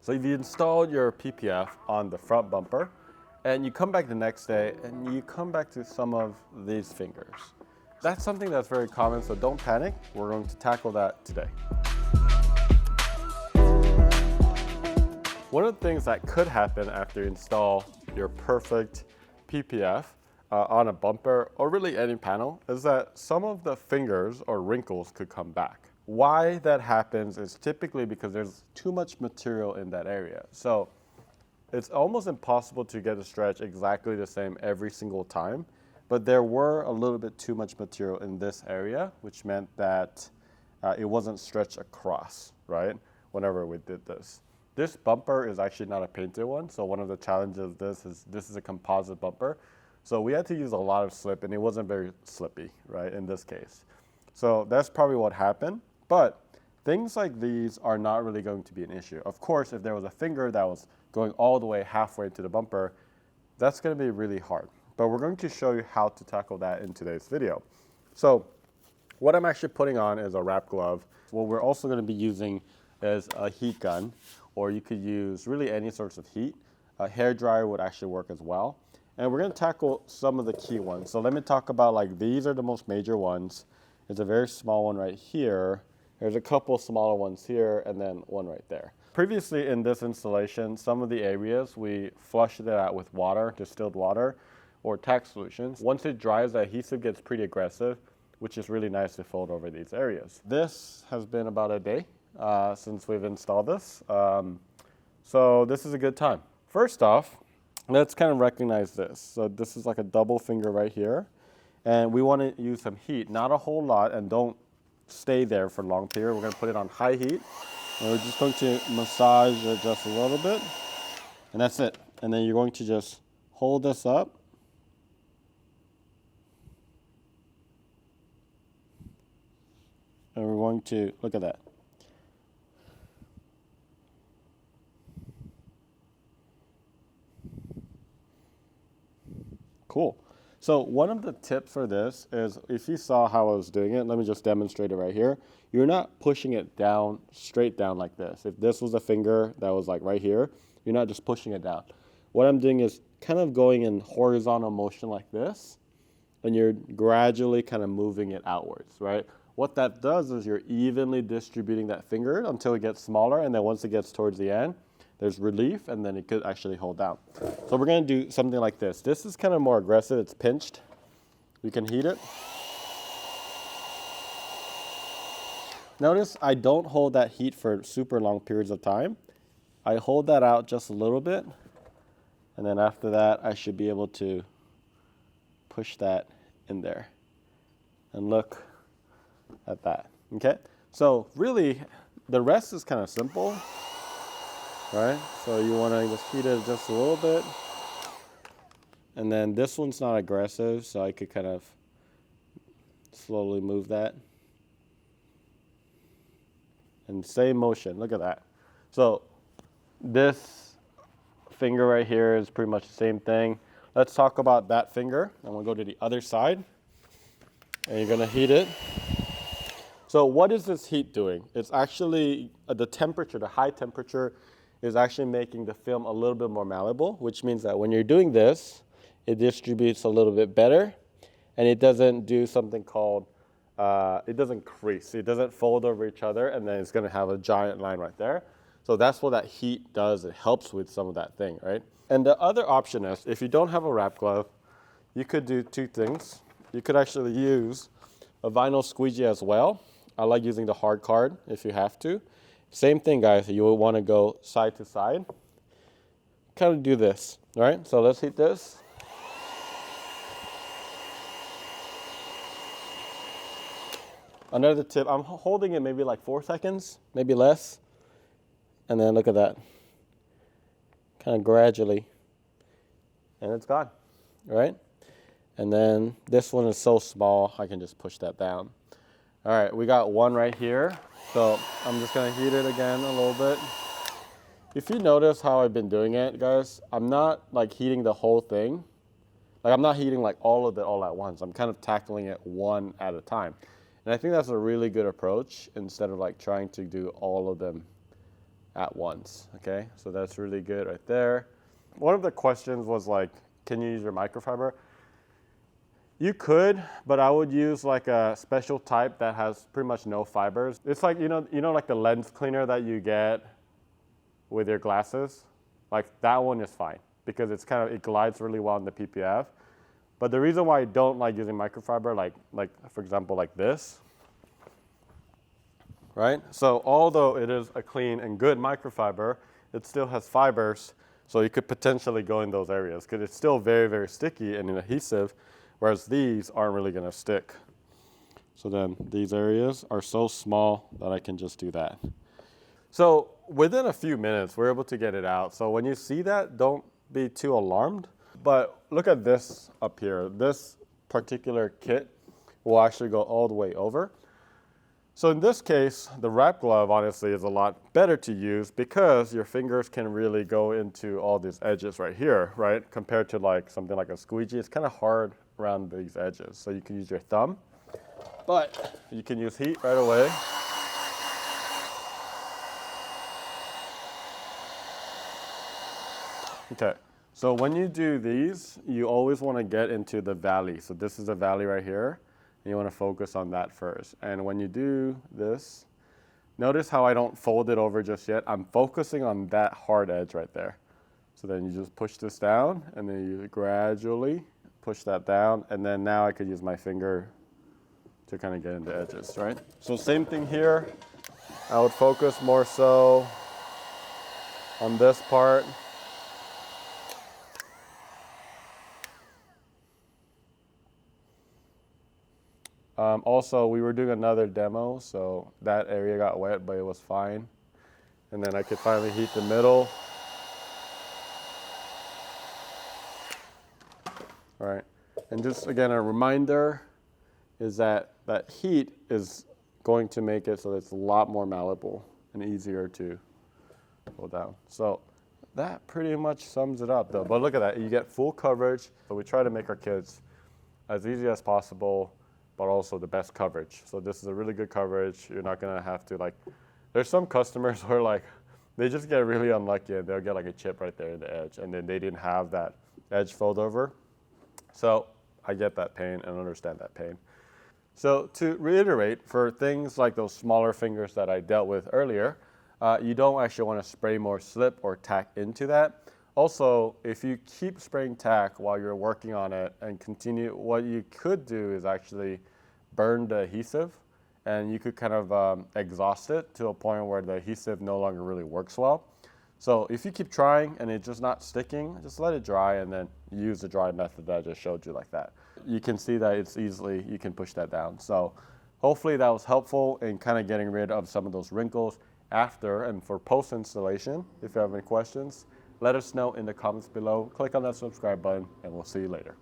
So if you installed your PPF on the front bumper and you come back the next day and you come back to some of these fingers, that's something that's very common, so don't panic. We're going to tackle that today. One of the things that could happen after you install your perfect PPF on a bumper or really any panel is that some of the fingers or wrinkles could come back. Why that happens is typically because there's too much material in that area. So it's almost impossible to get a stretch exactly the same every single time, but there were a little bit too much material in this area, which meant that it wasn't stretched across, right? Whenever we did this. This bumper is actually not a painted one, so one of the challenges of this is a composite bumper. So we had to use a lot of slip, and it wasn't very slippy, right, in this case. So that's probably what happened. But things like these are not really going to be an issue. Of course, if there was a finger that was going all the way halfway to the bumper, that's going to be really hard. But we're going to show you how to tackle that in today's video. So what I'm actually putting on is a wrap glove. What we're also going to be using is a heat gun, or you could use really any sorts of heat. A hair dryer would actually work as well. And we're going to tackle some of the key ones. So let me talk about, like, these are the most major ones. There's a very small one right here. There's a couple smaller ones here, and then one right there. Previously in this installation, some of the areas we flushed it out with water, distilled water, or tack solutions. Once it dries, the adhesive gets pretty aggressive, which is really nice to fold over these areas. This has been about a day since we've installed this. So this is a good time. First off, let's kind of recognize this. So this is like a double finger right here. And we want to use some heat, not a whole lot, and don't stay there for a long period. We're going to put it on high heat. And we're just going to massage it just a little bit. And that's it. And then you're going to just hold this up. And we're going to, look at that. Cool. So one of the tips for this is, if you saw how I was doing it, let me just demonstrate it right here. You're not pushing it down, straight down like this. If this was a finger that was like right here, you're not just pushing it down. What I'm doing is kind of going in horizontal motion like this, and you're gradually kind of moving it outwards, right? What that does is you're evenly distributing that finger until it gets smaller, and then once it gets towards the end, there's relief, and then it could actually hold down. So we're going to do something like this. This is kind of more aggressive. It's pinched. You can heat it. Notice I don't hold that heat for super long periods of time. I hold that out just a little bit, and then after that, I should be able to push that in there. And look at that, okay? So really, the rest is kind of simple. Right, so you want to just heat it just a little bit. And then this one's not aggressive, so I could kind of slowly move that. And same motion, look at that. So this finger right here is pretty much the same thing. Let's talk about that finger. I'm going to go to the other side. And you're going to heat it. So what is this heat doing? It's actually the temperature, the high temperature, is actually making the film a little bit more malleable, which means that when you're doing this, it distributes a little bit better, and it doesn't do something called, it doesn't crease. It doesn't fold over each other, and then it's going to have a giant line right there. So that's what that heat does. It helps with some of that thing, right? And the other option is, if you don't have a wrap glove, you could do two things. You could actually use a vinyl squeegee as well. I like using the hard card if you have to. Same thing, guys. You will want to go side to side. Kind of do this, all right? So let's heat this. Another tip, I'm holding it maybe like 4 seconds, maybe less. And then look at that. Kind of gradually. And it's gone, all right? And then this one is so small, I can just push that down. All right, we got one right here. So I'm just gonna heat it again a little bit. If you notice how I've been doing it, guys, I'm not like heating the whole thing. Like I'm not heating like all of it all at once. I'm kind of tackling it one at a time. And I think that's a really good approach instead of like trying to do all of them at once, okay? So that's really good right there. One of the questions was like, can you use your microfiber? You could, but I would use like a special type that has pretty much no fibers. It's like, like the lens cleaner that you get with your glasses? Like that one is fine because it glides really well in the PPF. But the reason why I don't like using microfiber, like for example, like this, right? So although it is a clean and good microfiber, it still has fibers, so you could potentially go in those areas because it's still very, very sticky and adhesive, whereas these aren't really gonna stick. So then these areas are so small that I can just do that. So within a few minutes, we're able to get it out. So when you see that, don't be too alarmed. But look at this up here. This particular kit will actually go all the way over. So in this case, the wrap glove honestly is a lot better to use because your fingers can really go into all these edges right here, right? Compared to like something like a squeegee, it's kind of hard around these edges. So you can use your thumb, but you can use heat right away. Okay, so when you do these, you always want to get into the valley. So this is the valley right here, and you want to focus on that first. And when you do this, notice how I don't fold it over just yet. I'm focusing on that hard edge right there. So then you just push this down, and then you gradually push that down, and then now I could use my finger to kind of get into edges, right? So same thing here. I would focus more so on this part. Also, we were doing another demo, so that area got wet, but it was fine. And then I could finally heat the middle. All right, and just again, a reminder is that that heat is going to make it so that it's a lot more malleable and easier to pull down. So that pretty much sums it up though. But look at that, you get full coverage. So we try to make our kids as easy as possible, but also the best coverage. So this is a really good coverage. You're not gonna have to there's some customers where they just get really unlucky and they'll get like a chip right there in the edge and then they didn't have that edge fold over. So I get that pain and understand that pain. So to reiterate, for things like those smaller fingers that I dealt with earlier, you don't actually wanna spray more slip or tack into that. Also, if you keep spraying tack while you're working on it and continue, what you could do is actually burn the adhesive and you could kind of exhaust it to a point where the adhesive no longer really works well. So if you keep trying and it's just not sticking, just let it dry and then use the dry method that I just showed you like that. You can see that you can push that down. So hopefully that was helpful in kind of getting rid of some of those wrinkles after and for post installation. If you have any questions, let us know in the comments below. Click on that subscribe button and we'll see you later.